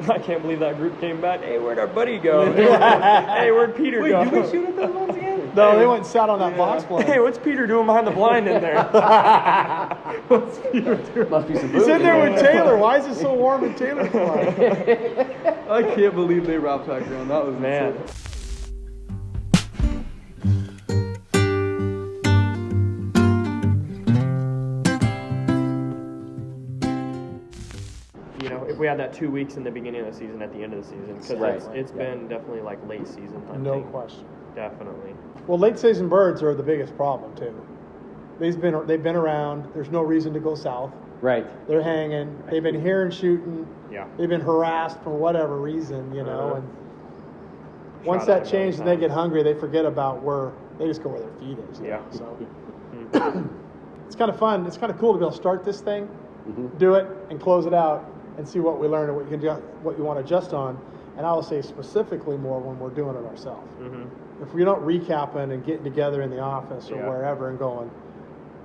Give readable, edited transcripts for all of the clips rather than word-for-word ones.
I can't believe that group came back. Hey, where'd our buddy go? Hey, where'd Peter go? Did we shoot at those ones again? No, they went and sat on that box blind. Hey, what's Peter doing behind the blind in there? What's Peter doing? Must be some He's in there with food. Taylor. Why is it so warm in Taylor's blind? I can't believe they wrapped back around. That was Man. insane. You know, if we had that 2 weeks in the beginning of the season, at the end of the season, because Right. it's been definitely like late season hunting. No question. Definitely. Well, late season birds are the biggest problem too. They've been around. There's no reason to go south. Right. They're hanging. They've been here and shooting. Yeah. They've been harassed for whatever reason, you know. Uh-huh. And once Shot that at changes and every they get hungry, they forget about where they just go where their feet is. you Yeah. know, So it's kind of fun. It's kind of cool to be able to start this thing, Mm-hmm. do it, and close it out, and see what we learn and what you want to adjust on. And I will say specifically more when we're doing it ourselves. Mm-hmm. If we're not recapping and getting together in the office or Yeah. wherever and going,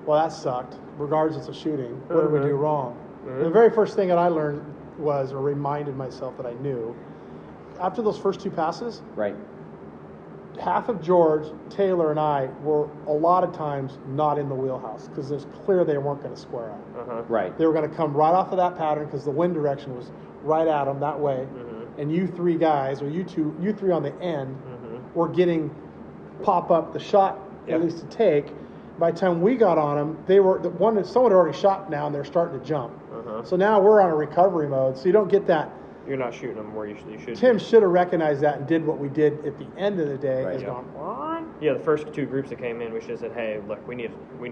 well, that sucked, regardless of shooting, what did we do wrong? Mhm. The very first thing that I learned was, or reminded myself that I knew, after those first two passes, Right. half of George, Taylor, and I were a lot of times not in the wheelhouse because it was clear they weren't going to square up. Uh-huh. Right. They were going to come right off of that pattern because the wind direction was right at them that way. Mm-hmm. And you three guys, or you three on the end, Mm-hmm. were getting pop up the shot, Yep. at least to take. By the time we got on them, someone had already shot now and they're starting to jump. Uh-huh. So now we're on a recovery mode. So you don't get that. You're not shooting them where you should. Tim should have recognized that and did what we did at the end of the day. Right, Is yeah. gone, "What?" Yeah, the first two groups that came in, we should have said, hey, look, we need to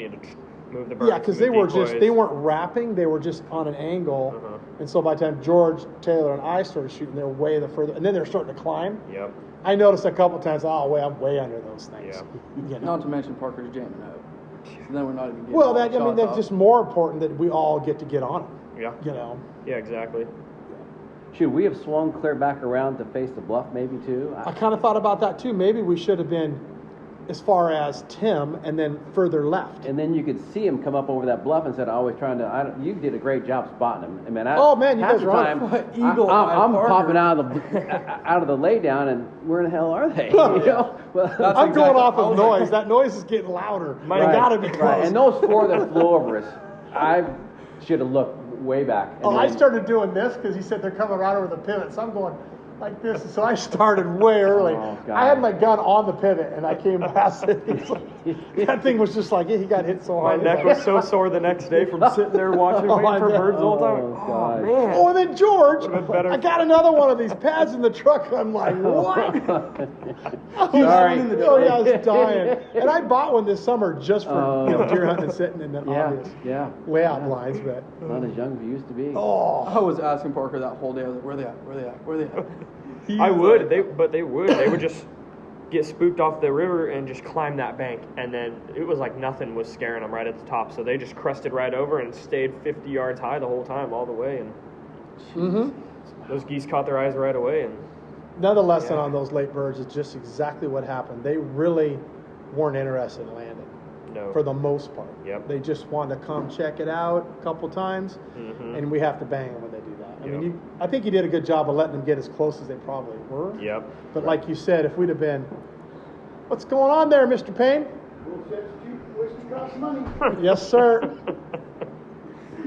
move the birds. Yeah, because move they decoys. weren't wrapping, they were just on an angle. Uh-huh. And so by the time George, Taylor, and I started shooting, they're way the further, and then they're starting to climb. Yep. I noticed a couple times, I'm way under those things. Yeah. You know? Not to mention Parker's jamming out. So then we're not even getting Well, all the that's shots off. just more important that we all get to get on them. Yeah. You know. Yeah, exactly. Should we have swung clear back around to face the bluff maybe too? I kind of thought about that too. Maybe we should have been as far as Tim and then further left. And then you could see him come up over that bluff instead of always trying to. You did a great job spotting him. I mean, You half guys the were on time, Eagle eye I'm Parker. popping out of the lay down, and where in the hell are they? You know? Well, That's I'm going exactly- off I of was noise. like- That noise is getting louder. Right. It gotta be close. right. And those four that flew over us, I should have looked way back. And I then- started doing this because he said they're coming right over the pivot. So I'm going like this. So I started way early. Oh, God. I had my gun on the pivot and I came past it. It's like, that thing was just like, he got hit so My hard. neck was so sore the next day from sitting there watching, Oh, waiting I for know. birds the whole time. Oh, Oh, God. man. Oh, and then George, Would've been better. I got another one of these pads in the truck. I'm like, what? Sorry. Oh, yeah, I was dying. And I bought one this summer just for deer hunting and sitting in the obvious Yeah. layout blinds. But Not as young as you used to be. I was asking Parker that whole day. I was like, where they at? Where they at? Where they at? I would. They would just get spooked off the river and just climb that bank. And then it was like nothing was scaring them right at the top. So they just crested right over and stayed 50 yards high the whole time, all the way. And those geese caught their eyes right away. And another lesson on those late birds is just exactly what happened. They really weren't interested in landing no. for the most part. Yep. They just wanted to come check it out a couple times, and we have to bang them when they do that. I Yep. mean, I think you did a good job of letting them get as close as they probably were. Yep. But like you said, if we'd have been, what's going on there, Mr. Payne? Yes, sir.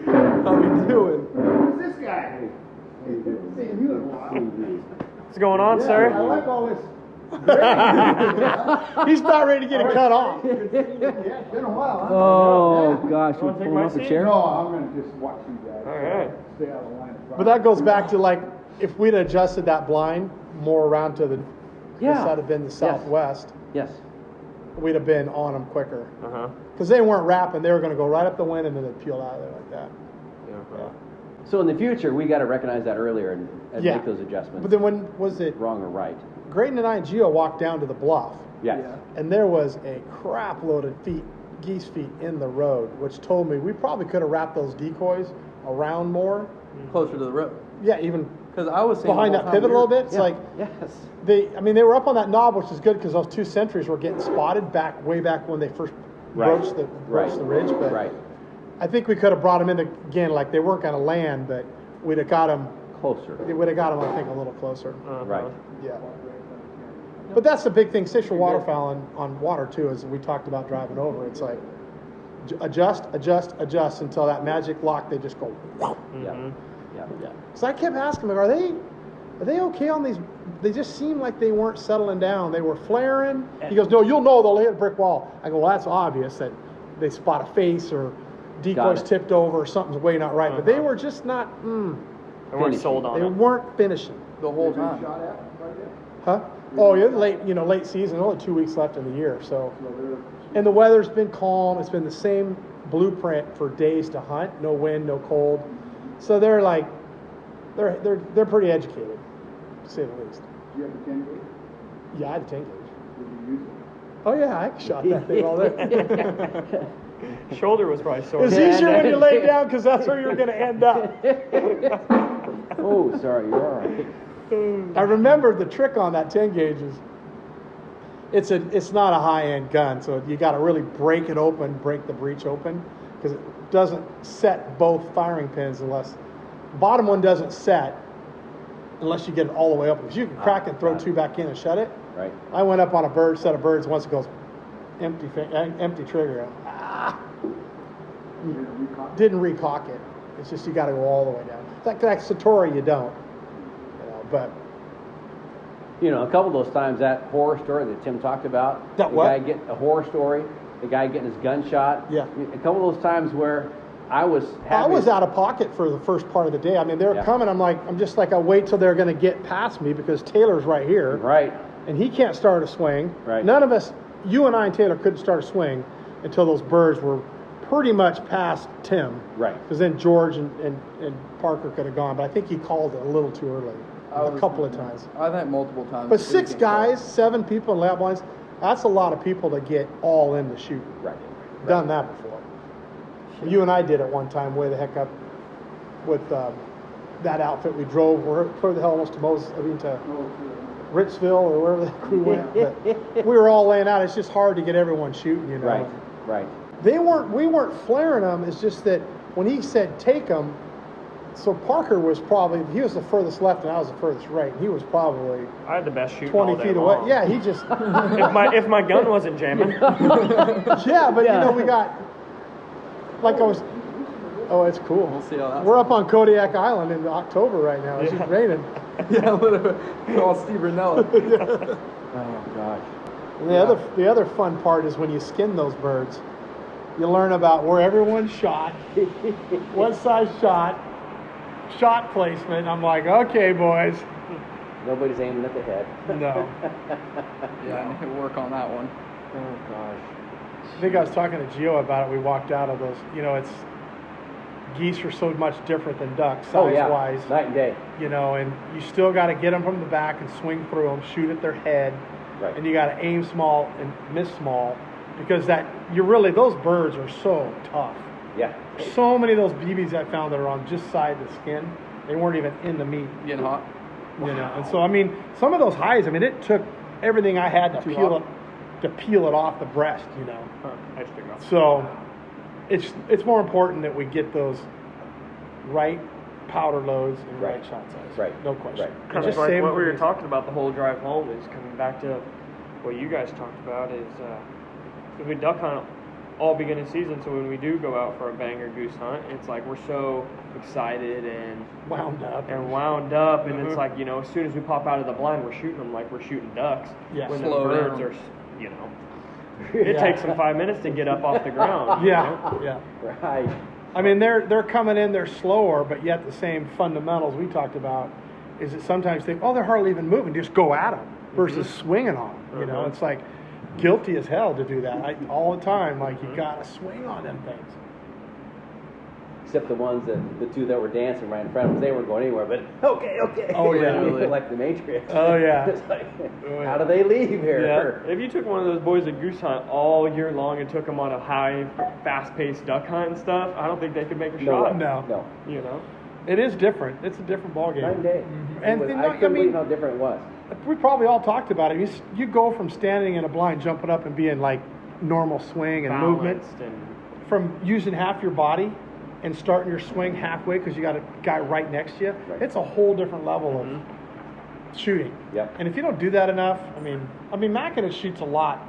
How we doing? Who's this guy? Seeing you in a while. What's going on, I sir? like all this. He's about ready to get it cut off. Yeah, it's been a while, huh? Oh gosh, You we're wanna take pulling my off a seat? chair. No, I'm going to just watch you guys. All right. Stay out of line. But that goes back to like, if we'd adjusted that blind more around to the, Yeah. this had been the southwest, Yes. we'd have been on them quicker. Uh-huh. Because they weren't wrapping, they were going to go right up the wind and then they'd peel out of there like that. Yeah. So in the future, we got to recognize that earlier and Yeah. make those adjustments. But then when was it, Wrong or right? Graydon and I and Gio walked down to the bluff, Yes. Yeah. and there was a crap load of geese feet in the road, which told me we probably could have wrapped those decoys around more. Closer to the road. Yeah, even Because I was saying behind the whole that time pivot a we little were- bit. It's Yeah. like, Yes. they were up on that knob, which is good because those two sentries were getting spotted way back when they first broached the ridge. But Right. I think we could have brought them in again, like they weren't going to land, but we'd have got them closer. It would have got them, I think, a little closer. Right. Yeah. But that's the big thing, Central Waterfowl on water too, is we talked about driving over. It's like adjust until that magic lock. They just go. Yeah. Yeah. So I kept asking them, are they okay on these? They just seemed like they weren't settling down. They were flaring. He goes, no, you'll know they'll hit a brick wall. I go, well, that's obvious that they spot a face or decoys tipped over or something's way not right. But they were just not. They weren't sold on They it. weren't finishing The whole time. Shot at right there? Huh? Oh yeah, late season. Only 2 weeks left in the year. So, and the weather's been calm. It's been the same blueprint for days to hunt. No wind, no cold. So they're like, they're pretty educated, to say the least. Do you have the 10 gauge? Yeah, I had a 10 gauge. Did you use it? Oh yeah, I shot that thing all day. Shoulder was probably sore. It's easier when you lay down because that's where you're going to end up. Oh, sorry, you're all right. I remember the trick on that 10 gauge is it's not a high-end gun, so you got to really break it open, break the breech open, because it doesn't set both firing pins unless bottom one doesn't set unless you get it all the way open. Because you can crack and throw two back in and shut it. Right. I went up on a set of birds once. It goes empty trigger. Didn't recock it. It's just you got to go all the way down. That Satori you don't. But A couple of those times, that horror story that Tim talked about, That the what? guy getting a horror story, the guy getting his gun shot. Yeah. A couple of those times where I was out of pocket for the first part of the day. I mean, they're coming. I'm just like, I wait till they're going to get past me because Taylor's right here. Right. And he can't start a swing. Right. None of us, you and I and Taylor, couldn't start a swing until those birds were pretty much past Tim. Right. Because then George and Parker could have gone, but I think he called it a little too early. A couple of times. I think multiple times. But 6 guys, 7 people in lab lines, that's a lot of people to get all in the shoot. Right. Done that before. You and I did it one time way the heck up with that outfit we drove. Where the hell almost to Moses, to Ritzville or wherever the heck we went. But we were all laying out. It's just hard to get everyone shooting, Right. We weren't flaring them. It's just that when he said take them, so Parker was he was the furthest left and I was the furthest right. He was probably I had the best shoot 20 all day feet long. away. Yeah, he just if my gun wasn't jamming. yeah, but we got it's cool. We'll see how that. We're up on Kodiak Island in October right now. It's just raining. Yeah, a little bit. Call Steve Ranella. Oh gosh. And the other fun part is when you skin those birds, you learn about where everyone shot, what size shot placement. I'm like, okay, boys. Nobody's aiming at the head. No. Yeah, I need to work on that one. Oh gosh. I think I was talking to Gio about it. We walked out of those. It's geese are so much different than ducks size-wise. Night and day. And you still got to get them from the back and swing through them, shoot at their head, Right. and you got to aim small and miss small, because those birds are so tough. Yeah. So many of those BBs I found that are on just side of the skin, they weren't even in the meat. Getting hot. And so some of those hides, it took everything I had to peel it off the breast. So it's more important that we get those right powder loads and right shot size. Right. No question. Right. Kind of like what we were talking about the whole drive home is coming back to what you guys talked about is we duck hunt all beginning season, so when we do go out for a banger goose hunt, it's like we're so excited and wound up, and it's like as soon as we pop out of the blind, we're shooting them like we're shooting ducks. Yeah. When the Slow birds down. are, it takes them 5 minutes to get up off the ground. Yeah. Right. They're coming in, they're slower, but yet the same fundamentals we talked about is that sometimes they're hardly even moving. Just go at them versus swinging on them. It's like guilty as hell to do that all the time. Like you gotta swing on them things. Except the two that were dancing right in front of us, they weren't going anywhere. But okay. Oh, yeah. Really. Like the Matrix. Oh yeah. It's like, how do they leave here? Yeah. If you took one of those boys a goose hunt all year long and took them on a high, fast-paced duck hunt and stuff, I don't think they could make a shot. No. No. It is different. It's a different ballgame. Night and day. And I couldn't believe how different it was. We probably all talked about it. You go from standing in a blind, jumping up and being like normal swing and movement, Balanced and from using half your body and starting your swing halfway because you got a guy right next to you, Right. it's a whole different level of shooting. Yep. And if you don't do that enough, I mean, Mackinac shoots a lot.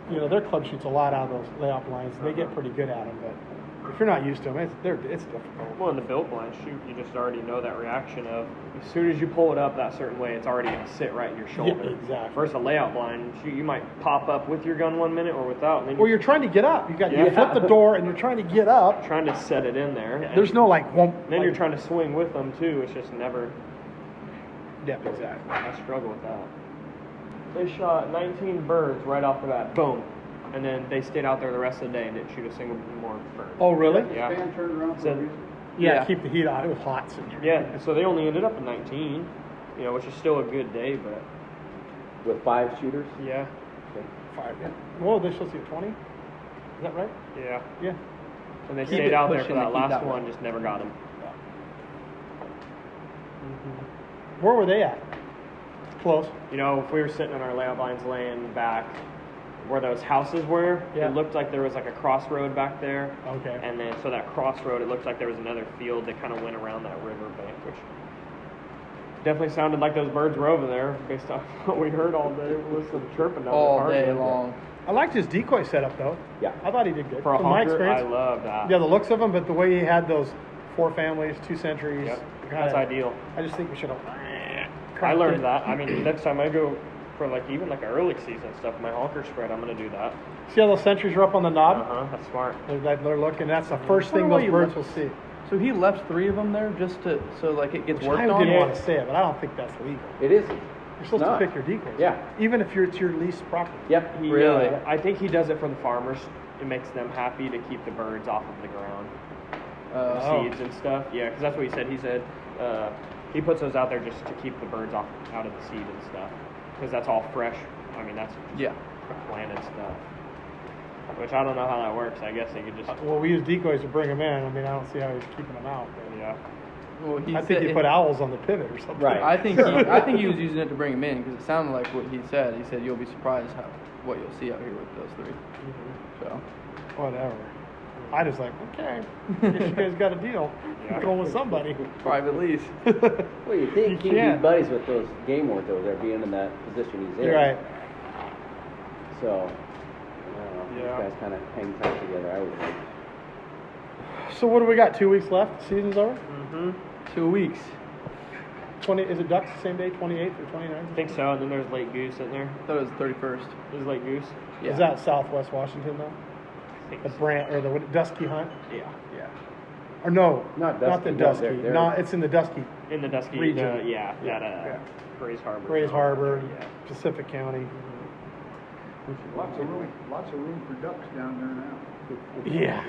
You know, their club shoots a lot out of those layout blinds. They get pretty good at them, but if you're not used to them, it's difficult. Well, in the built blind shoot, you just already know that reaction of as soon as you pull it up that certain way, it's already going to sit right in your shoulder. Yeah, exactly. Versus a layout blind shoot, you might pop up with your gun 1 minute or without. And then Or you're trying to get up. You Yeah. flip the door and you're trying to get up. trying to set it in there. And There's no like whoomp. Then like, you're trying to swing with them too. It's just never. Yeah, exactly. I struggle with that. They shot 19 birds right off the bat. Boom. And then they stayed out there the rest of the day and didn't shoot a single more bird. Oh, really? Yeah. Fan turned around for So- a reason. Yeah, keep the heat on. It was hot sitting here. Yeah, and so they only ended up at 19, which is still a good day, but With 5 shooters. yeah. Okay. 5. Yeah. Whoa, they're supposed to get 20? Is that right? Yeah. Yeah. And they Keep stayed it out there pushing for to that keep last that one, way. just never got him. Where were they at? Close. If we were sitting in our layout blinds laying back where those houses were, Yeah. it looked like there was like a crossroad back there. Okay. And then, so that crossroad, it looked like there was another field that kind of went around that river bank, which definitely sounded like those birds were over there based off what we heard all day. Was some chirping down All the day hardwood. long. I liked his decoy setup though. Yeah. I thought he did good. For a From my honker, I experience. love that. Yeah, the looks of him, but the way he had those 4 families, 2 centuries. Yep. kinda- That's ideal. I just think we should have. I learned that. I mean, next time I go for even an early season stuff, my honker spread, I'm going to do that. See how those centuries are up on the knob? That's smart. They're looking. That's the first thing wonder why those you birds left- will see. So he left 3 of them there just so like it gets worked I on. didn't want to say it, but I don't think that's legal. It isn't. You're supposed Not. to pick your decoys. Yeah. Even if it's your leased property. Yep. Really? I think he does it for the farmers. It makes them happy to keep the birds off of the ground. Oh. Seeds and stuff. Yeah, because that's what he said. He said he puts those out there just to keep the birds out of the seed and stuff. Because that's all fresh. I mean, that's Yeah. planted stuff. Which I don't know how that works. I guess they could just. Well, we use decoys to bring them in. I mean, I don't see how he's keeping them out. Yeah. Well, I think he put owls on the pivot or something. Right. I think he was using it to bring him in because it sounded like what he said. He said you'll be surprised what you'll see out here with those 3. So Whatever. I just like, okay, guess you guys got a deal. Yeah. I'm going with somebody. private lease. Well, you think You he'd be can't. buddies with those game wardens over there, being in that position he's in. You're right. So, I don't know. Yeah. You guys kind of hang tight together, I would think. So what do we got? 2 weeks left. Season's over. 2 weeks. 20. Is it ducks the same day? 28th or 29th? I think so. And then there's Lake Goose in there. I thought it was 31st. There's Lake Goose. Yeah. Is that Southwest Washington though? I think The so. Brant or the Dusky Hunt? Yeah. Yeah. Or no, Not not the Dusky, no, Dusky. they're- No, it's in the Dusky. In the Dusky Region. yeah, Yeah. Grays Harbor. Grays Harbor, Yeah. Pacific County. Lots of room for ducks down there now. Yeah.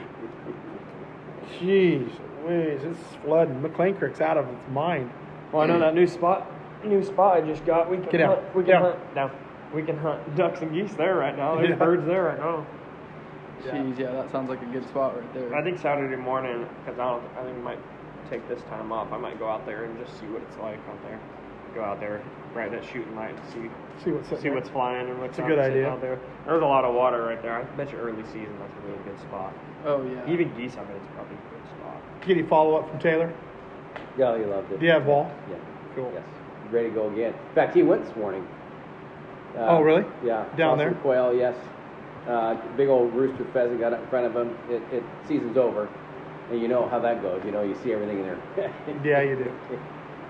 Jeez, Louise, it's flooding. McLean Creek's out of its mind. Well, I know that new spot I just got. We can Get out. hunt. We can Get out. hunt. No, we can hunt ducks and geese there right now. There's Yeah. birds there right now. Jeez, yeah, that sounds like a good spot right there. I think Saturday morning, because I think I might take this time off. I might go out there and just see what it's like out there. Go out there right at shooting light and See what's sitting see there. what's flying and what's It's a good sitting idea. out there. There's a lot of water right there. I bet you early season that's a really good spot. Oh yeah. Even geese, I bet it's probably a good spot. Get any follow up from Taylor? Yeah, you loved it. Do you have ball? Yeah. Cool. Yes. Ready to go again. In fact, he went this morning. Oh, really? Yeah. Down saw there? some quail, yes. Big old rooster pheasant got up in front of him. It season's over, and you know how that goes. You know, you see everything in there. Yeah, you do.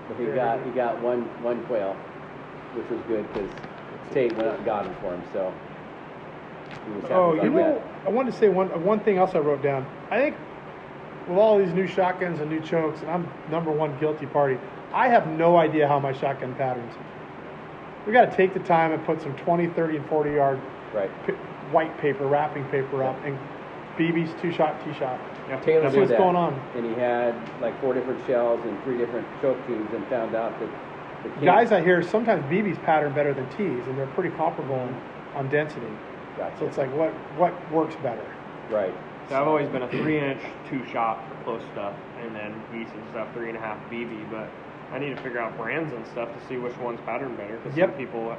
But he got one quail, which was good because Tate went up and got him for him. So he was happy Oh, about you know, that. I wanted to say one thing else I wrote down. I think with all these new shotguns and new chokes, and I'm #1 guilty party, I have no idea how my shotgun patterns. We got to take the time and put some 20, 30, and 40 yard Right. white paper, wrapping paper up, and BB's 2-shot, T-shot. Yeah. Taylor That's did what's that, going on. and he had like 4 different shells and 3 different choke tubes, and found out that the king- Guys I hear sometimes BB's pattern better than T's, and they're pretty comparable on density. Gotcha. So it's like what works better? Right. So I've always been a 3-inch 2-shot for close stuff, and then geese and stuff 3.5 BB. But I need to figure out brands and stuff to see which one's pattern better. Because Yep. some people,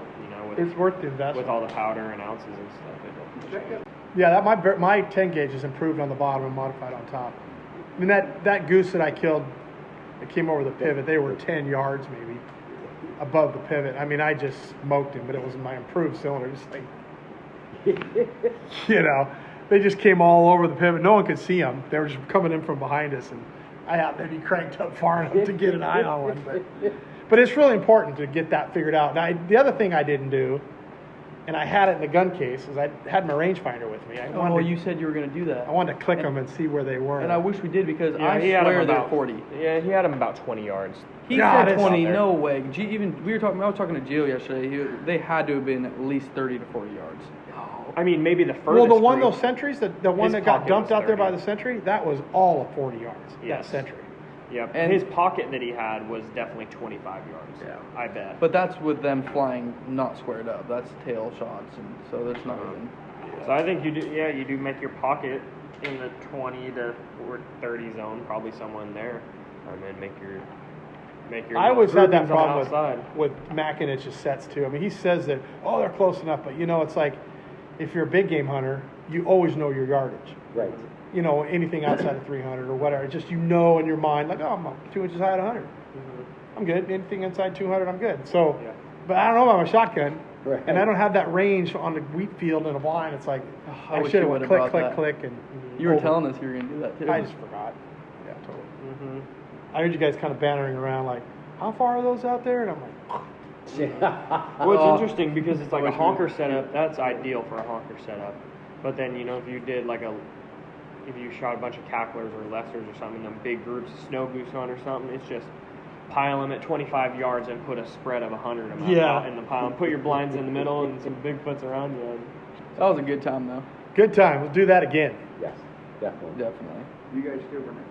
with It's worth the investment. with all the powder and ounces and stuff, it doesn't change. Yeah, that my 10 gauge is improved on the bottom and modified on top. I mean, that goose that I killed, that came over the pivot, they were 10 yards maybe above the pivot. I mean, I just smoked him, but it was my improved cylinder. Just like, you know, they just came all over the pivot. No one could see them. They were just coming in from behind us, and I happened to be cranked up far enough to get an eye on one. But it's really important to get that figured out. Now, the other thing I didn't do, and I had it in the gun case, is I had my rangefinder with me. You said you were going to do that. I wanted to click them and see where they were. And I wish we did because Yeah, I he had 'em swear they're about 40. Yeah, he had him about 20 yards. He God, said it's 20, out there. no way. I was talking to Gio yesterday. They had to have been at least 30 to 40 yards. I mean, maybe the furthest. Well, the one, group- those sentries, the one His that got pocket dumped was out there by 30. the sentry, that was all of 40 yards. Yes. That sentry. Yep. And- And his pocket that he had was definitely 25 yards. Yeah. I bet. But that's with them flying not squared up. That's tail shots, and so that's not even. So I think you do. Yeah, you do make your pocket in the 20 to 30 zone, probably somewhere in there, and then make your. I always had that groupings on the problem outside. with Macinich's sets too. I mean, he says that, oh, they're close enough, but you know, it's like if you're a big game hunter, you always know your yardage. Right. You know, anything outside of 300 or whatever, it's just, you know, in your mind, like, oh, I'm 2 inches high at 100. I'm good. Anything inside 200, I'm good. So, Yeah. but I don't know about my shotgun, Right. and I don't have that range on the wheat field in a blind. It's like, I I wish should you have would've went brought click, click, that. click, and You were over. telling us you were going to do that too. I just forgot. Yeah, totally. Mm-hmm. I heard you guys kind of bantering around, like, how far are those out there? And I'm like, Well, it's Oh. interesting because it's like a Always honker weird. setup. That's ideal for a honker setup. But then, you know, if you did like if you shot a bunch of cacklers or lessers or something, them big groups, snow goose hunt or something, it's just pile them at 25 yards and put a spread of 100 of them out in the pile. And put your blinds in the middle and some Bigfoots around you. That was a good time though. good time. We'll do that again. Yes, definitely. Definitely. You guys still running?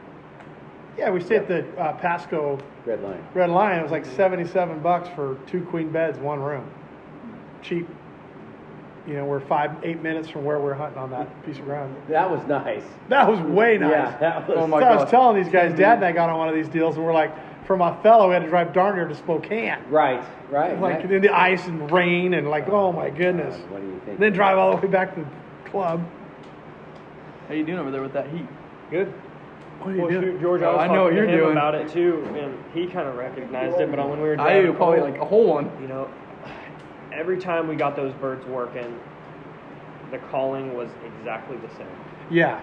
Yeah, we stayed at the Pasco Red line. Red Lion. It was like $77 for 2 queen beds, 1 room. Cheap. You know, we're 8 minutes from where we're hunting on that piece of ground. That was nice. That was way nice. Yeah, that was. Oh my So I was gosh. telling these guys, Dad and I got on one of these deals, and we're like, from Othello, we had to drive darn near to Spokane. Right, right. Like in the ice and rain, and like, oh my goodness. What do you think? Then drive all the way back to the club. How you doing over there with that heat? Good. What are you Well, doing? shoot, George, I Oh, was I know talking what to you're him doing. about it too, and he kind of recognized it. But when we were I driving do probably home, like a whole one. you know, every time we got those birds working, the calling was exactly the same. Yeah.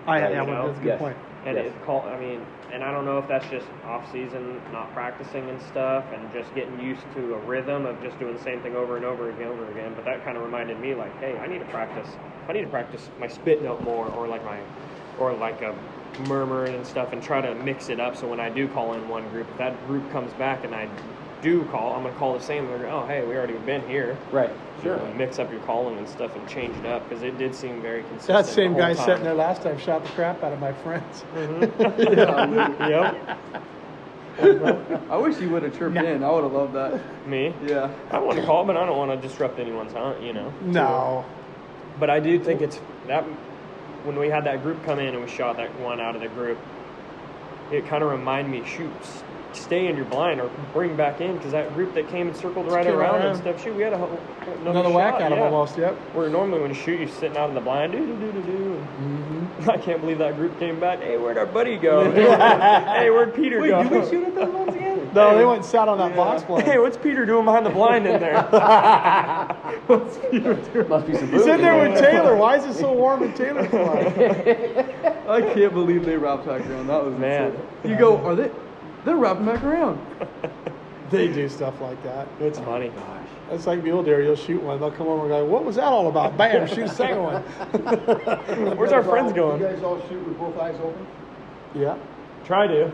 Yeah, That's you know? a good Yes. point. And Yes. and I don't know if that's just off season, not practicing and stuff, and just getting used to a rhythm of just doing the same thing over and over again. But that kind of reminded me, like, hey, I need to practice my spit note more, or like a murmuring and stuff, and try to mix it up. So when I do call in one group, if that group comes back and I do call, I'm gonna call the same. They're going, oh, hey, we already been here. Right. You Sure. know, mix up your calling and stuff and change it up, because it did seem very consistent. That same the guy whole time. sitting there last time shot the crap out of my friends. Yep. I wish you would have chirped Nah. in. I would have loved that. Me? Yeah. I want to call, but I don't want to disrupt anyone's hunt, you know. No. But I do think it's that when we had that group come in and we shot that one out of the group, it kind of reminded me, shoot, stay in your blind or bring back in, because that group that came and circled right Came around around. and stuff, shoot, we had Another whack shot, out of yeah. almost, yep. Where normally when you shoot, you're sitting out in the blind, do. I can't believe that group came back. Hey, where'd our buddy go? Hey, where'd Peter go? Did we shoot at those ones again? No, they went and sat on that box blind. Hey, what's Peter doing behind the blind in there? What's Peter doing? Must be some He's in food there in with Taylor. Why is it so warm in Taylor's blind? I can't believe they wrapped back around. That was Man. insane. You go, they're wrapping back around. They do stuff like that. It's funny. It's like mule deer. You'll shoot one. They'll come over and go, what was that all about? Bam, shoot a second one. Where's our friends going? You guys all shoot with both eyes open? Yeah. Try to.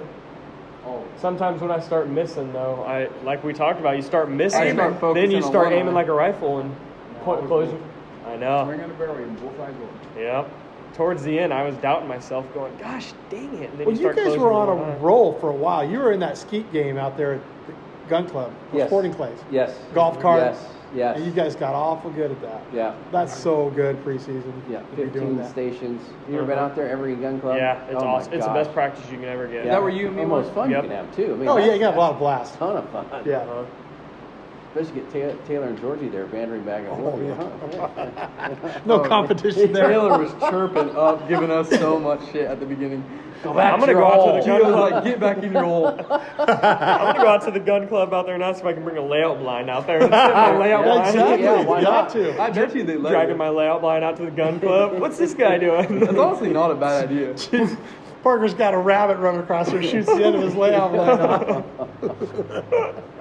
Oh. Sometimes when I start missing, though, like we talked about, you start missing, I start then focusing you on start one aiming eye. like a rifle and point closer. I know. Swing on the barrel and both eyes open. Yep. Towards the end, I was doubting myself, going, "Gosh, dang it!" And then Well, you start guys closing were on one a eye. roll for a while. You were in that skeet game out there at the gun club, the Yes. sporting clays. Yes. Golf carts. Yes. And you guys got awful good at that. Yeah. That's so good preseason. Yeah. to be doing 15 that. stations. You ever been out there every gun club? Yeah, it's Oh my awesome. It's the gosh. best practice you can ever get. That were you and me Almost once? fun Yep. you can have too. I mean, Oh, yeah, that's- you got a lot of that's blast. a ton of fun. Yeah. Uh-huh. Especially get Taylor and Georgie there bantering back and forth. No competition there. Taylor was chirping up, giving us so much shit at the beginning. I'm gonna go out to the gun He was club. like, get back in your hole. I'm gonna go out to the gun club out there and ask if I can bring a layout blind out there and sit in my layout blind. Exactly. Yeah, why Got not? to. I bet you they let Dragging you. my layout blind out to the gun club. What's this guy doing? That's honestly not a bad idea. Jeez. Parker's got a rabbit running across there, shoots the end of his layout line off.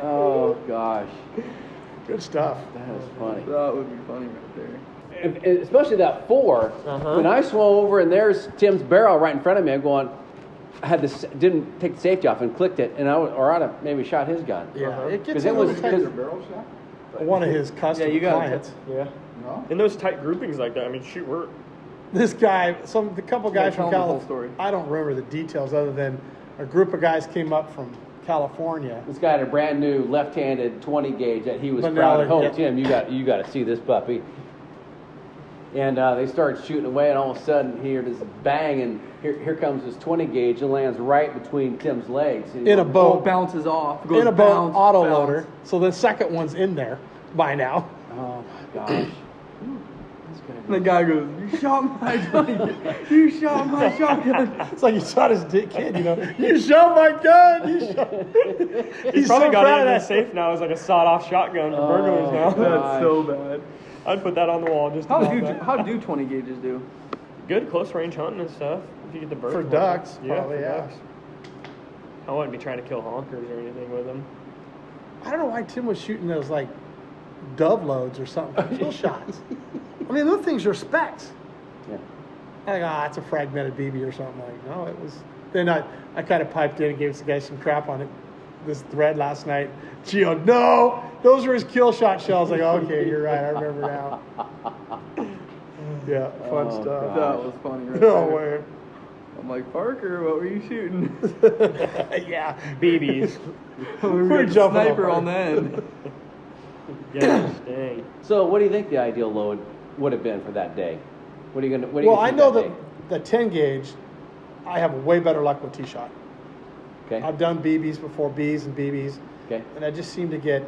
Oh gosh, Good stuff. that is funny. That would be funny right there. Especially that 4. Uh-huh. When I swung over and there's Tim's barrel right in front of me, I'm going. I had this, didn't take the safety off and clicked it, and I'd have maybe shot his gun. Yeah, it gets 'Cause a it little was- tight. because- Your barrel shot? One of his custom Yeah, you got it. clients. Yeah. No? In those tight groupings like that, I mean, shoot, we're This guy, the couple guys tell from them the whole California. story. I don't remember the details other than a group of guys came up from California. This guy had a brand new left-handed 20 gauge that he was Vanilla, proud of. Oh, yeah. Tim, you got to see this puppy. And they started shooting away, and all of a sudden, he heard this bang, and here comes this 20 gauge and lands right between Tim's legs. And In a Oh, boat. it bounces off. Goes In a boat bounce, auto bounce. loader. So the second one's in there by now. Oh my gosh. And the guy goes, "You shot my gun. You shot my shotgun." It's like he shot his kid, you know. You shot my gun. You shot. He's probably so got proud it in of his that. safe now as like a sawed-off shotgun for burglars now. That's so bad. I'd put that on the wall just to have that. How do 20 gauges do? Good close range hunting and stuff. If you get the birds. For one. ducks, Yeah, probably, for yeah. ducks. I wouldn't be trying to kill honkers or anything with them. I don't know why Tim was shooting those like dove loads or something. Kill shots. I mean, those things are specs. Yeah. I go, it's a fragmented BB or something. Like, no, it was. Then I kind of piped in and gave some guys some crap on it. This thread last night. Gio, no, those are his kill shot shells. Like, okay, you're right. I remember now. Yeah, fun Oh, stuff. God. That was funny right No there. way. I'm like, Parker, what were you shooting? Yeah, BBs. We're got the jumping sniper off on the end. Yeah, dang. So, what do you think the ideal load would have been for that day? What are you gonna? Well, I know that that the 10 gauge, I have way better luck with T-shot. day? Okay. I've done BBs before, Bs and BBs, Okay. and I just seem to get,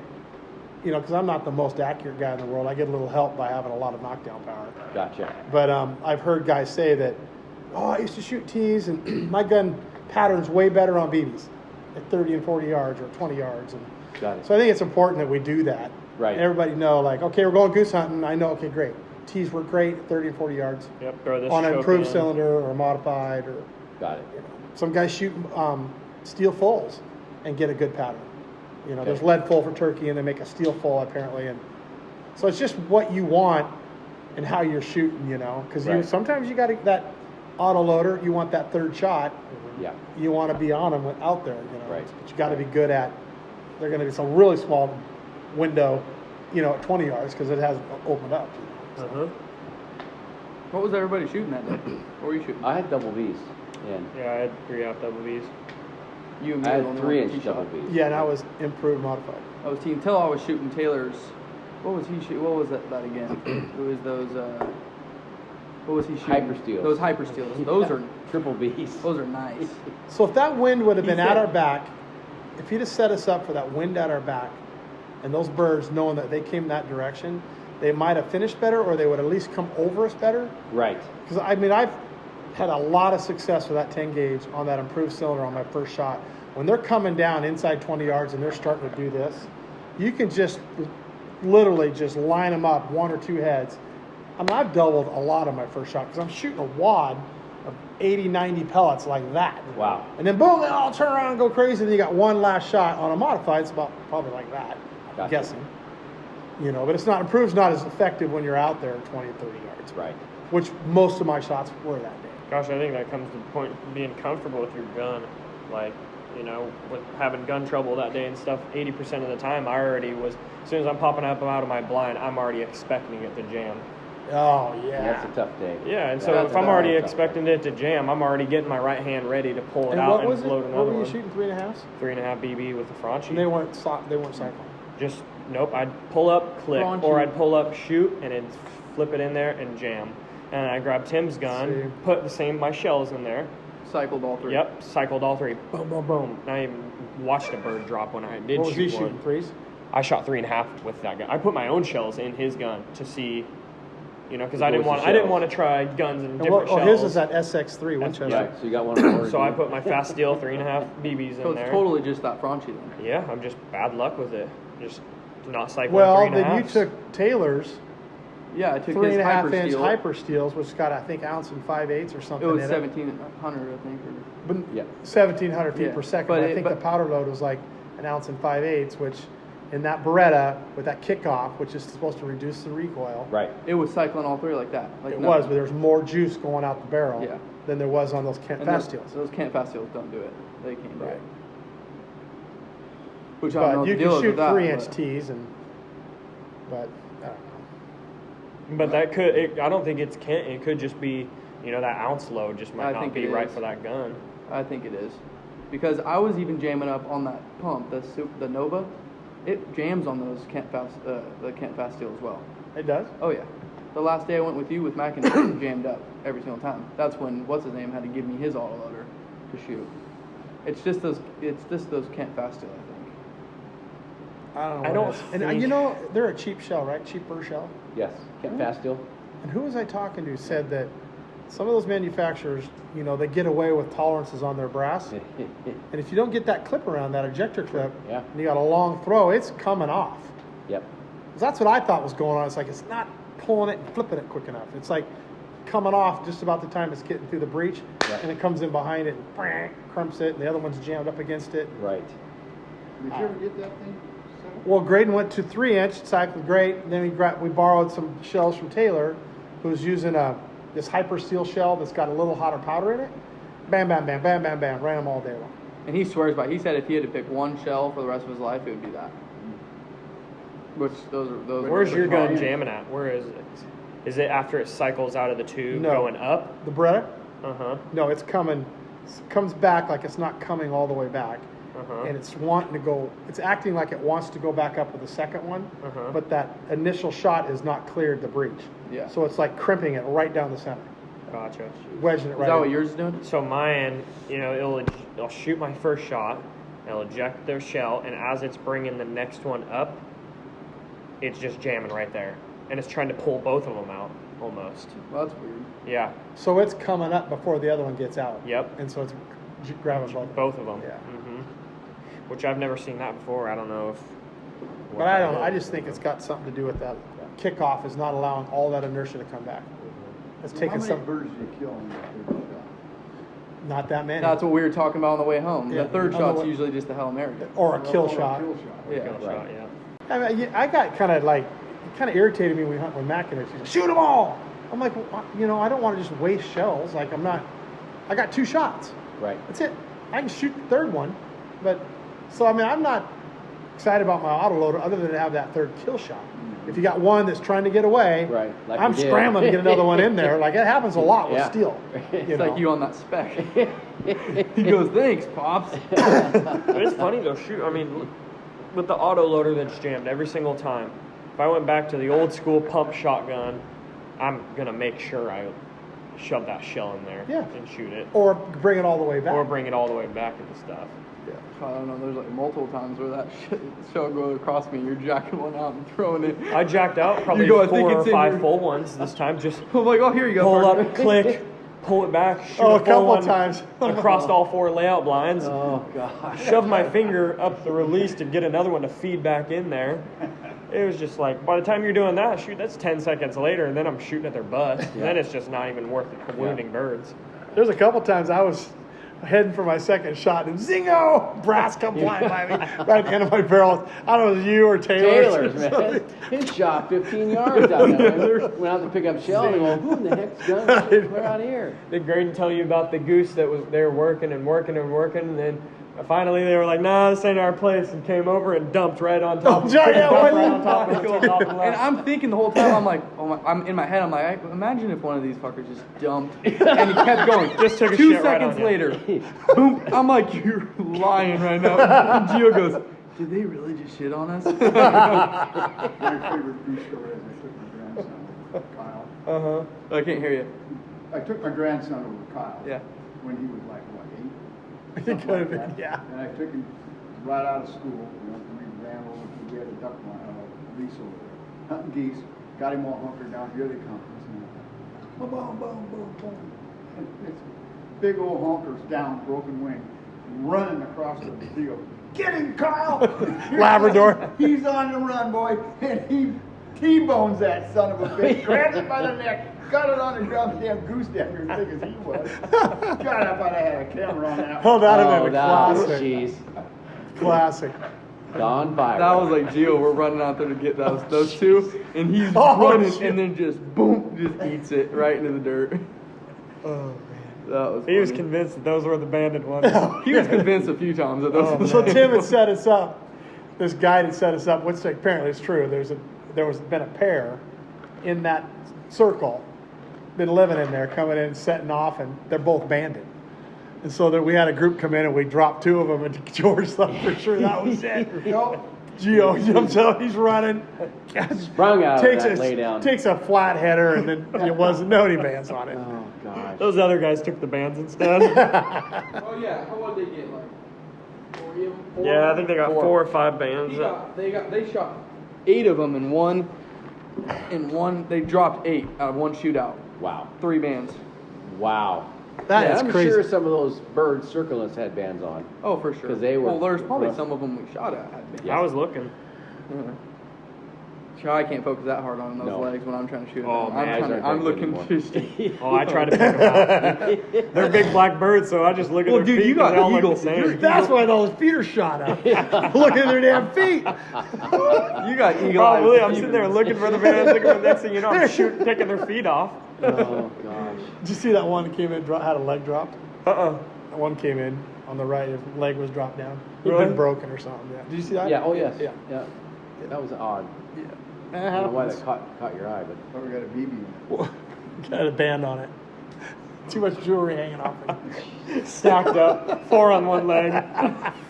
because I'm not the most accurate guy in the world. I get a little help by having a lot of knockdown power. Gotcha. But I've heard guys say that, I used to shoot Ts, and my gun pattern's way better on BBs at 30 and 40 yards or 20 yards. And Got it. so I think it's important that we do that. Right. And everybody know, like, okay, we're going goose hunting. I know, okay, great. Ts work great at 30 and 40 yards Yep, throw this on an choke improved in. cylinder or modified, or Got it. some guys shoot steel fulls and get a good pattern. Okay. There's lead full for turkey, and they make a steel full apparently, and so it's just what you want and how you're shooting, because Right. sometimes you got that auto loader, you want that third shot, Yeah. you want to be on them out there, Right. But you got to be good at. They're going to be some really small window, at 20 yards because it hasn't opened up. Uh-huh. What was everybody shooting that day? What were you shooting? I had double V's, and Yeah, I had 3 out double Bs. You and me I were the had only 3-inch ones double shot. V's. Yeah, and I was improved modified. I was team till I was shooting Taylor's. What was he shooting? What was that again? It was those. What was he shooting? Hyper steels. Those hyper steels. Those are triple V's. those are nice. So if that wind would have He been at said- our back, if he'd have set us up for that wind at our back, and those birds knowing that they came that direction, they might have finished better, or they would at least come over us better. Right. Because I've had a lot of success with that 10 gauge on that improved cylinder on my first shot. When they're coming down inside 20 yards and they're starting to do this, you can just literally just line them up, 1 or 2 heads. I mean, I've doubled a lot on my first shot because I'm shooting a wad of 80, 90 pellets like that. Wow. And then boom, they all turn around and go crazy, and you got one last shot on a modified. It's about probably like that, I'm Gotcha. guessing. But it's not, improved's not as effective when you're out there 20 or 30 yards, Right. which most of my shots were that day. Gosh, I think that comes to the point of being comfortable with your gun. Like, with having gun trouble that day and stuff, 80% of the time I already was, as soon as I'm popping up out of my blind, I'm already expecting it to jam. Oh, yeah. That's a tough day. Yeah, and so That's if I'm a already tough expecting it to jam, I'm already getting my right hand ready to pull it And out what and was it? load What another were you one. shooting, 3.5s? 3.5 BB with the Franchi. And they weren't cycling. Just, nope, I'd pull up, click, Franchi. or I'd pull up, shoot, and then flip it in there and jam. And I grabbed Tim's gun, See. put my shells in there. Cycled all 3. Yep, cycled all 3. Boom, boom, boom. And I even watched a bird drop when I did What was he shoot one. shooting, 3s? I shot 3.5 with that gun. I put my own shells in his gun to see, because I didn't want to try guns in different shells. His is that SX3 Winchester. Right, so you got one of So I put my fast steel 3.5 BBs So in there. it's totally just that Franchi then. Yeah, I'm just bad luck with it. Just not cycling Well, 3.5. then you took Taylor's Yeah, I took his 3.5 inch Hyper hyper steels, which got I think ounce and 5/8 or It something. was in 1700, I think. But Yeah. 1,700 feet Yeah. per second. But I it- think but- the powder load was like an ounce and 5/8, which in that Beretta with that kickoff, which is supposed to reduce the recoil, Right. It was cycling all three like that. Like it nothing. was, but there was more juice going out the barrel Yeah. than there was on those Kent And fast those, steels. those Kent fast steels don't do it. They can't do Right. it. Which I don't know But what you the deal can is shoot with that. 3-inch but- tees, but I don't know. But that could, I don't think it's Kent. It could just be, that ounce load just might I not think be it right is. for that gun. I think it is. Because I was even jamming up on that pump, the Nova. It jams on those the Kent fast steel as well. It does? Oh yeah. The last day I went with you with Mac and it jammed up every single time. That's when what's his name had to give me his autoloader to shoot. It's just those Kent fast steel, I think. I don't know. I what don't it is. And think- they're a cheap shell, right? Cheaper shell. Yes. Kent fast steel. And who was I talking to said that some of those manufacturers, they get away with tolerances on their brass. And if you don't get that clip around, that ejector clip, Yeah. and you got a long throw, it's coming off. Yep. 'Cause that's what I thought was going on. It's like it's not pulling it and flipping it quick enough. It's like coming off just about the time it's getting through the breech, Yeah. and it comes in behind it and crumps it, and the other one's jammed up against it. Right. Did you ever get that thing set up? Well, Graydon went to 3-inch, cycled great. And then we borrowed some shells from Taylor, who was using this hyper steel shell that's got a little hotter powder in it. Bam, bam, bam, bam, bam, bam. Ran them all day long. And he swears by. He said if he had to pick one shell for the rest of his life, it would be that. Which those. Where's your gun Brian. jamming at? Where is it? Is it after it cycles out of the tube No. going up? The Beretta? Uh-huh. No, it's coming. It comes back like it's not coming all the way back. Uh-huh. And it's wanting to go. It's acting like it wants to go back up with the second one, Uh-huh. but that initial shot is not cleared the breech. Yeah. So it's like crimping it right down the center, Gotcha. wedging it Is right. that in. what yours is doing? So mine, it'll shoot my first shot, it'll eject their shell, and as it's bringing the next one up, it's just jamming right there. And it's trying to pull both of them out, almost. Well, that's weird. Yeah, So it's coming up before the other one gets out. Yep. And so it's grabbing both. both of them. Yeah. Mm-hmm. Which I've never seen that before. I don't know if... what But I that don't. I is. just think it's got something to do with that kickoff is not allowing all that inertia to come back. It's How taking many some. birds did you kill in that third shot? Not that many. That's what we were talking about on the way home. Yeah. The third On the shot's way- usually just a Hail Mary. Or a kill Or shot. Kill shot. Yeah. Kill Right. shot, yeah. I mean, I got kind of like, it kind of irritated me when we hunt with Mac and it. Shoot them all. I'm like, well, I don't want to just waste shells. Like I got 2 shots. Right. That's it. I can shoot the third one, but so I mean, I'm not excited about my autoloader other than to have that third kill shot. If you got one that's trying to get away, Right, like I'm we did. scrambling to get another one in there. Like it happens a lot with Yeah. steel. It's like you on that spec. He goes, thanks, Pops. But it's funny though, shoot, I mean, with the auto loader that's jammed every single time, if I went back to the old school pump shotgun, I'm going to make sure I shove that shell in there Yeah. and shoot it. Or bring it all the way back. Or bring it all the way back and stuff. I don't know, there's like multiple times where that shell goes across me, you're jacking one out and throwing it. I jacked out probably You go, I think 4 or it's in 5 your- full ones this time. Just I'm like, oh, here you go. pull partner. up, click, pull it back, shoot Oh, a a full couple one times. across all 4 layout blinds. Oh gosh. Shove my finger up the release to get another one to feed back in there. It was just like, by the time you're doing that, shoot, that's 10 seconds later, and then I'm shooting at their butts. And then it's just not even worth it wounding birds. There's a couple times I was heading for my second shot, and zingo! Brass come flying by me right at the end of my barrel. I don't know if it was you or Taylor. Taylor's, man. He shot 15 yards down there. Went out to pick up shell and go, who in the heck's gun? We're out here. Did Graydon tell you about the goose that was there working and working and working, and then finally they were like, nah, this ain't our place, and came over and dumped right on top of yeah, dumped what? right on top of the top of the And left. I'm thinking the whole time, I'm like, I'm in my head, I'm like, imagine if one of these fuckers just dumped and he kept going. Just took a 2 shit right seconds on you. later, boom. I'm like, you're lying right now. And Gio goes, did they really just shit on us? My favorite goose story is I took my grandson, Kyle. I can't hear you. I took my grandson over Kyle. Yeah. When he was like, what, 8? It could have been, yeah. And I took him right out of school. We ran over to we had a duck lease over there. Hunting geese, got him all hunkered down. Here they come. Boom, boom, boom, boom, boom. And it's big old honkers down, broken wing, running across the field. Get him, Kyle! Labrador. He's on the run, boy, and he T-bones that son of a bitch, grabs it by the neck, got it on the ground, the damn goose down here as big as he was. God, if I'd have had a camera on that Oh, one. that'd have been a that was classic. jeez. Classic. Gone viral. That was like Gio. We're running out there to get those two, and he's Oh, running, shit. and then just boom, just eats it right into the dirt. Oh, man. That was. He was funny. convinced that those were the banded ones. He was convinced a few times that those. were So the Tim had ones. set us up. This guide had set us up, which apparently is true. There was been a pair in that circle, been living in there, coming in, setting off, and they're both banded. And so that we had a group come in and we dropped two of them, and George thought for sure that was it. Gio jumps out, he's running, Sprung out of that lay down. takes a flat header, and then it wasn't no bands on it. Oh gosh. Those other guys took the bands instead. Oh yeah, how would they get like? Four? Yeah, I think they got 4 or 5 bands. They shot 8 of them in one. They dropped 8 out of one shootout. Wow. 3 bands. Wow. That is I'm crazy. sure some of those bird circlists had bands on. Oh, for sure. 'Cause they were- Well, there's probably some of them we shot at. Had bands. I was looking. Sure, I can't focus that hard on those No. legs when I'm trying to shoot. Oh, them. man, I'm those aren't looking very to good Oh, I tried to pick them out. They're big black birds, so I just look at Well, their dude, feet you got and they all look the eagles. same. That's why those feet are shot up. Look at their damn feet. You got eagle Probably, eyes. I'm sitting there looking for the bands, looking for the next thing you know, I'm taking their feet off. Oh gosh. Did you see that one that came in, had a leg dropped? That one came in on the right, his leg was dropped down. He'd Really? been broken or something. Yeah. Did you see that? Yeah. Oh yes. Yeah. Yeah. That was odd. Yeah. I don't know why that caught your eye, but Oh, we got a BB in it. Got a band on it. Too much jewelry hanging off it. Stacked up, 4 on one leg.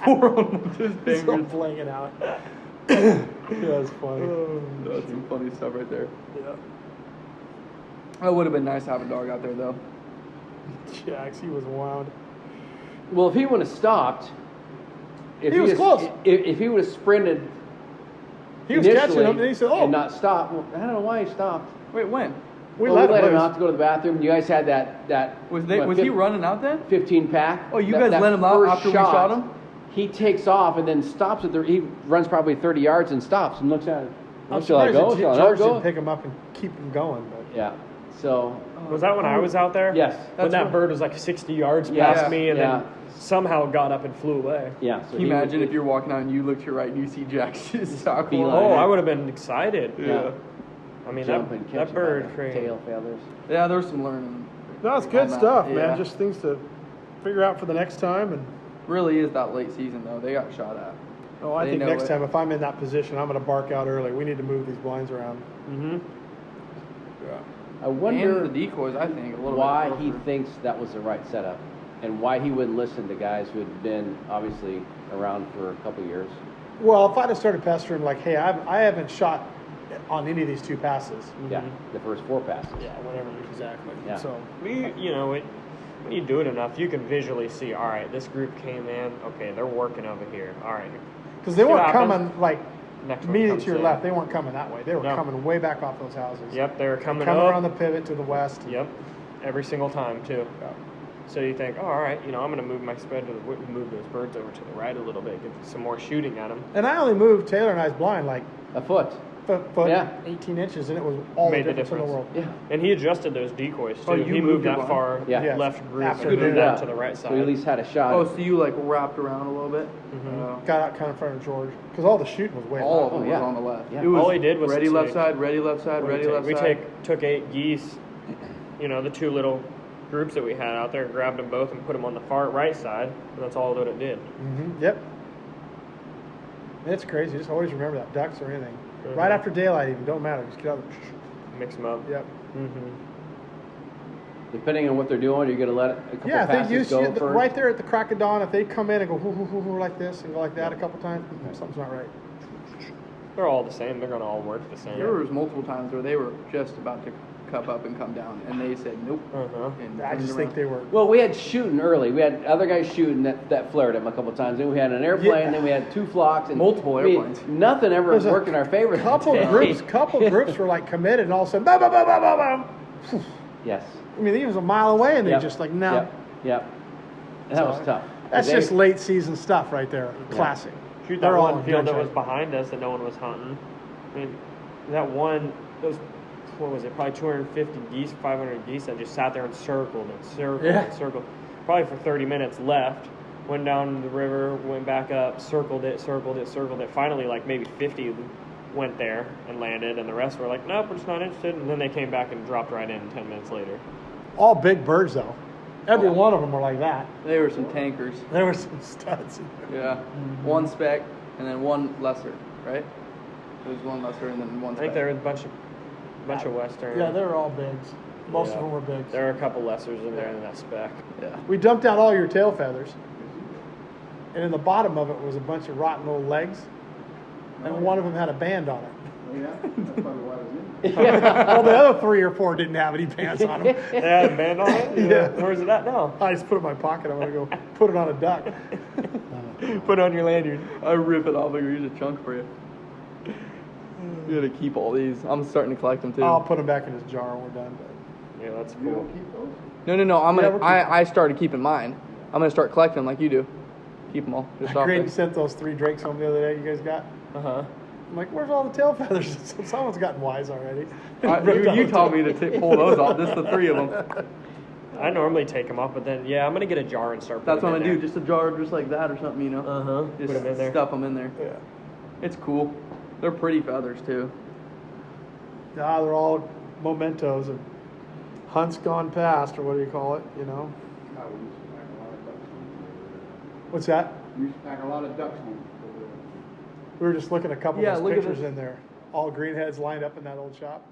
4 on his It's all fingers. flinging out. Yeah, that's funny. That's some funny stuff right there. Yeah. That would have been nice to have a dog out there though. Jax, he was wound. well, if he would have stopped, if He was had- close. If he would have sprinted, He was catching initially him, and he said, "Oh." and not stopped. Well, I don't know why he stopped. Wait, when? We Well, let him him out to go to the bathroom. You guys had that. Was what, he running out then? 15 pack. Oh, you guys let him out first after we shot him? He takes off and then stops at the. He runs probably 30 yards and stops and looks at it. I'm Shall I surprised go? that Shall I not George go? didn't pick him up and keep him going. But Yeah. So Was that when I was out there? yes. When that what- bird was like 60 yards Yeah. past me and Yeah. then somehow got up and flew away. Yeah. So Can you he imagine was- if you're walking out and you look to your right and you see Jack just stock Beeline. Oh, I would have been excited. Yeah. I mean, jump and catch that him bird by the trained. tail feathers. Yeah, there's some learning. no, it's good on that. stuff, Yeah. man. Just things to figure out for the next time. And Really is that late season though. They got shot at. oh, I They think know next it. time if I'm in that position, I'm going to bark out early. We need to move these blinds around. Mm-hmm. I wonder And the decoys, I think, a little why bit he closer. thinks that was the right setup, and why he wouldn't listen to guys who had been obviously around for a couple years. Well, if I'd have started pestering like, hey, I haven't shot on any of these 2 passes. Yeah, the first 4 passes. Yeah, whatever exactly. Yeah. So When you do it enough, you can visually see, all right, this group came in, okay, they're working over here. All right. because they See what weren't happens? coming like Next one immediately comes to your in. left. They weren't coming that way. They were No. coming way back off those houses. Yep, they're coming Coming up. around the pivot to the west. Yep, every single time too. So you think, oh, all right, I'm going to move my spread to move those birds over to the right a little bit, get some more shooting at them. And I only moved Taylor and I's blind like A foot. foot, Yeah. 18 inches, and it was all Made the the difference in the world. difference. Yeah. And he adjusted those decoys too. Oh, you he moved moved your that blind? far Yeah. left group After and moved the- that to the right side. So he at least had a shot. Oh, so you like wrapped around a little bit? Mhm. Got out kind of in front of George because all the shooting was way All left. of them Oh, yeah. was on the left. Yeah. It was All he did was ready take- left side, ready left side, ready left we side. took 8 geese, the 2 little groups that we had out there, grabbed them both and put them on the far right side, and that's all that it did. Yep. It's crazy. Just always remember that ducks or anything. Mhm. Right after daylight, even don't matter. Just get out. Mix them up. Yep. Mm-hmm. Depending on what they're doing, you're going to let a couple Yeah, if they passes use go you, first. right there at the crack of dawn, if they come in and go hoo, hoo, hoo, hoo, like this and go like that a couple times, something's not right. They're all the same. They're going to all work the same. There was multiple times where they were just about to cup up and come down, and they said nope. Uh-huh. And I turned just think around. they were. Well, we had shooting early. We had other guys shooting that flared them a couple times. Then we had an airplane. Yeah. Then we had 2 flocks and Multiple I mean, airplanes. Nothing ever There's a worked in our favor. that Couple day. groups were like committed, and all of a sudden, bam, bam, bam, bam, bam, bam. Yes. I mean, he was a mile away, and they're Yep. just like, no. Yep. And that was tough. That's They- just late season stuff right there. Classic. Shoot They're that all one in field that gun was shape. behind us that no one was hunting. I mean, that one, those, what was it, probably 250 geese, 500 geese that just sat there and circled and circled Yeah. and circled. Probably for 30 minutes left. Went down the river, went back up, circled it. Finally, like maybe 50 went there and landed, and the rest were like, nope, we're just not interested. And then they came back and dropped right in 10 minutes later. All big birds, though. Every one of them were like that. They were some tankers. There were some studs. Yeah. One spec and then one lesser, right? There was one lesser and then one I spec. think there was a bunch of Western. Yeah, they were all bigs. Most Yeah. of them were bigs. There were a couple lessers in there in that spec. Yeah. We dumped out all your tail feathers, and in the bottom of it was a bunch of rotten old legs, and one of them had a band on it. Oh, yeah? That's probably why I was in there. Well, the other 3 or 4 didn't have any bands on them. They had a band on it? Yeah. Where's it at now? I just put it in my pocket. I'm gonna go put it on a duck. Put on your lanyard. I rip it off. I use a chunk for you. You gotta keep all these. I'm starting to collect them too. I'll put them back in his jar when we're done. Yeah, that's You cool. don't keep those? No. I'm Yeah, gonna. we're I started keeping mine. I'm gonna start collecting them like you do. Keep them all. Just off Graydon there. sent those 3 drakes home the other day. You guys got? Uh-huh. I'm like, where's all the tail feathers? Someone's gotten wise already. You told me to pull those off. This is the 3 of them. I normally take them off, but then, yeah, I'm going to get a jar and start That's putting what I'm them gonna do. Just a jar, just like that, or something, you know. Uh-huh. Just Put them in there. stuff them in there. Yeah. It's cool. They're pretty feathers too. Nah, they're all mementos of hunts gone past, or what do you call it? You know. I used to pack a lot of ducks home. What's that? We used to pack a lot of ducks home. We were just looking at a couple Yeah, of look those at pictures this. in there. All greenheads lined up in that old shop.